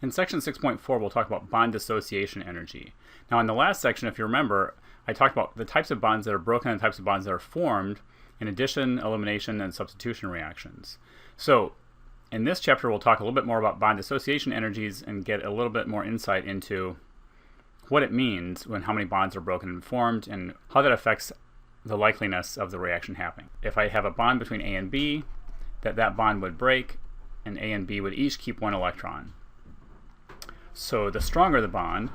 In section 6.4, we'll talk about bond dissociation energy. Now, in the last section, if you remember, I talked about the types of bonds that are broken and the types of bonds that are formed in addition, elimination, and substitution reactions. So, in this chapter, we'll talk a little bit more about bond dissociation energies and get a little bit more insight into what it means when how many bonds are broken and formed and how that affects the likeliness of the reaction happening. If I have a bond between A and B, that bond would break, and A and B would each keep one electron. So the stronger the bond,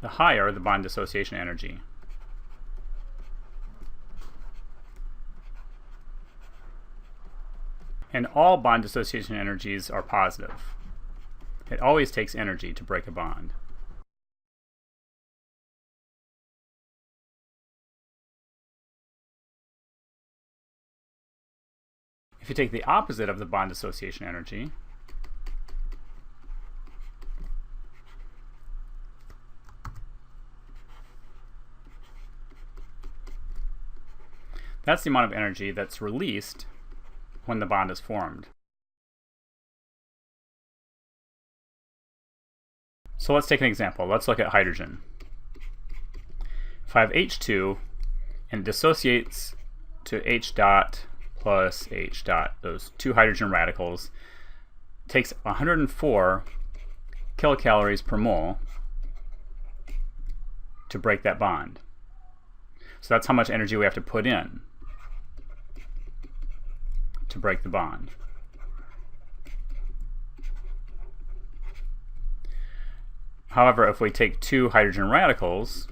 the higher the bond dissociation energy. And all bond dissociation energies are positive. It always takes energy to break a bond. If you take the opposite of the bond dissociation energy, that's the amount of energy that's released when the bond is formed. So let's take an example. Let's look at hydrogen. If I have H2 and it dissociates to H dot plus H dot, those two hydrogen radicals, takes 104 kilocalories per mole to break that bond. So that's how much energy we have to put in to break the bond. However, if we take two hydrogen radicals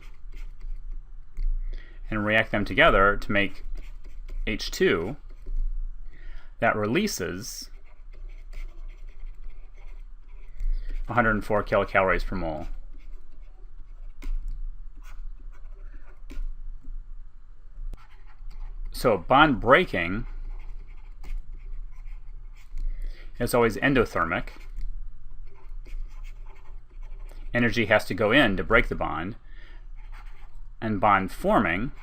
and react them together to make H2, that releases 104 kilocalories per mole. So bond breaking is always endothermic. Energy has to go in to break the bond. And bond forming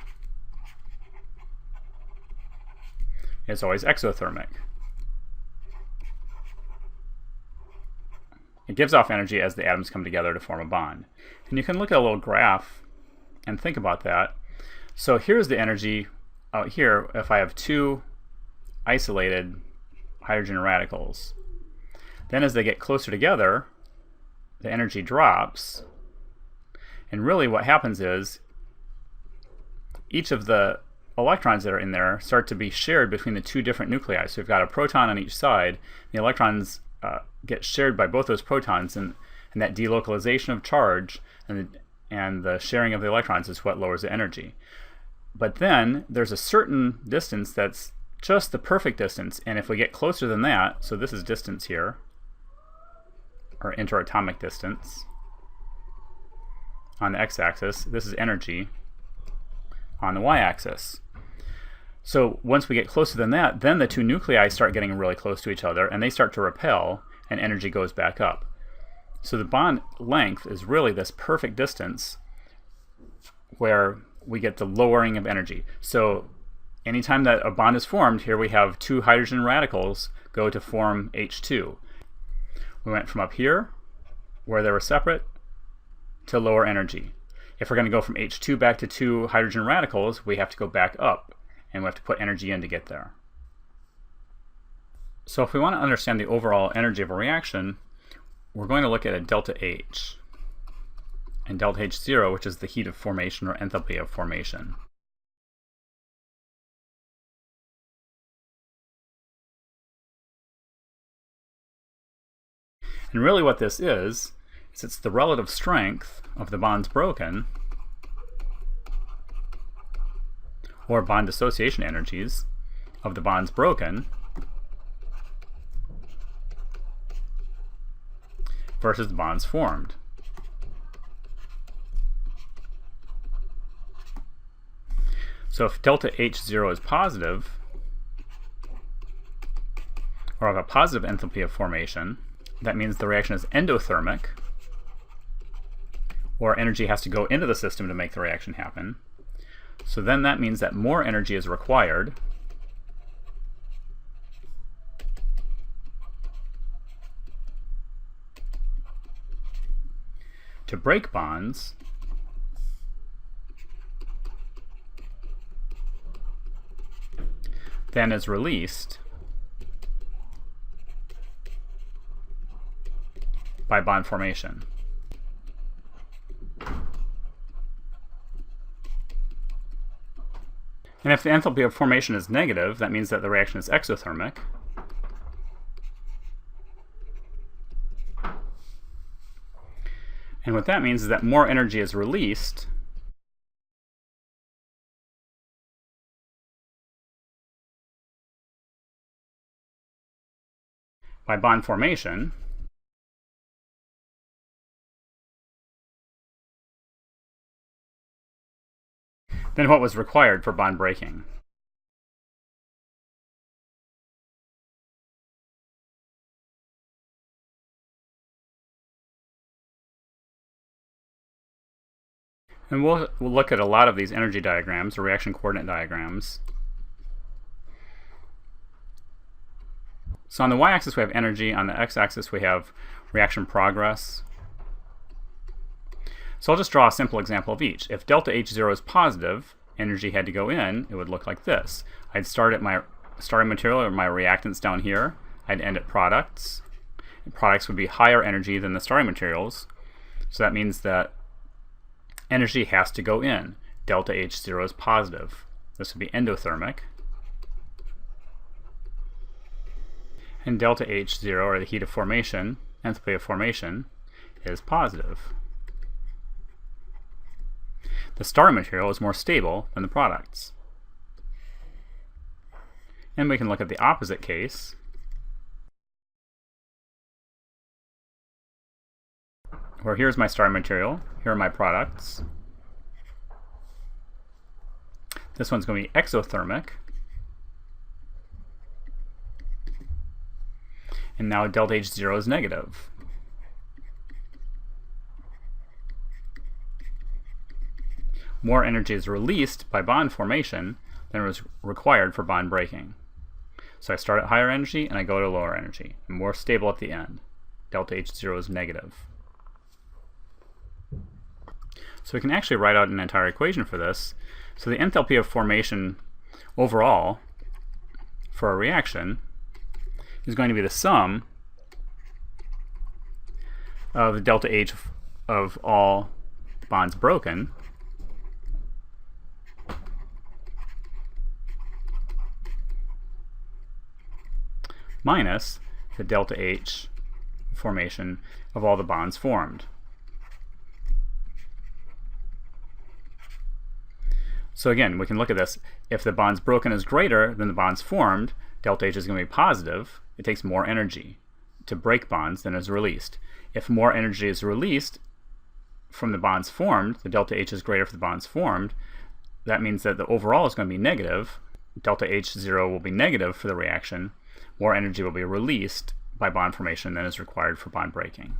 is always exothermic. It gives off energy as the atoms come together to form a bond. And you can look at a little graph and think about that. So here's the energy out here if I have two isolated hydrogen radicals. Then as they get closer together, the energy drops. And really what happens is each of the electrons that are in there start to be shared between the two different nuclei. So you've got a proton on each side. The electrons get shared by both those protons, and that delocalization of charge and the sharing of the electrons is what lowers the energy. But then there's a certain distance that's just the perfect distance, and if we get closer than that, so this is distance here, or interatomic distance on the x-axis, this is energy on the y-axis. So once we get closer than that, then the two nuclei start getting really close to each other, and they start to repel, and energy goes back up. So the bond length is really this perfect distance where we get the lowering of energy. So anytime that a bond is formed, here we have two hydrogen radicals go to form H2. We went from up here, where they were separate, to lower energy. If we're going to go from H2 back to two hydrogen radicals, we have to go back up, and we have to put energy in to get there. So if we want to understand the overall energy of a reaction, we're going to look at a delta H, and delta H0, which is the heat of formation or enthalpy of formation. And really what this is it's the relative strength of the bonds broken, or bond dissociation energies of the bonds broken, versus the bonds formed. So if delta H0 is positive, or have a positive enthalpy of formation, that means the reaction is endothermic, or energy has to go into the system to make the reaction happen. So then that means that more energy is required to break bonds than is released by bond formation. And if the enthalpy of formation is negative, that means that the reaction is exothermic. And what that means is that more energy is released by bond formation than what was required for bond breaking. And we'll look at a lot of these energy diagrams, or reaction coordinate diagrams. So on the y-axis we have energy, on the x-axis we have reaction progress. So I'll just draw a simple example of each. If delta H0 is positive, energy had to go in, it would look like this. I'd start at my starting material or my reactants down here. I'd end at products. And products would be higher energy than the starting materials. So that means that energy has to go in. Delta H0 is positive. This would be endothermic. And delta H0, or the heat of formation, enthalpy of formation, is positive. The starting material is more stable than the products. And we can look at the opposite case. Where here's my starting material, here are my products. This one's going to be exothermic. And now delta H0 is negative. More energy is released by bond formation than was required for bond breaking. So I start at higher energy and I go to lower energy. I'm more stable at the end. Delta H0 is negative. So we can actually write out an entire equation for this. So the enthalpy of formation overall for a reaction is going to be the sum of the delta H of all bonds broken minus the delta H formation of all the bonds formed. So again, we can look at this. If the bonds broken is greater than the bonds formed, delta H is going to be positive. It takes more energy to break bonds than is released. If more energy is released from the bonds formed, the delta H is greater for the bonds formed. That means that the overall is going to be negative. Delta H0 will be negative for the reaction. More energy will be released by bond formation than is required for bond breaking.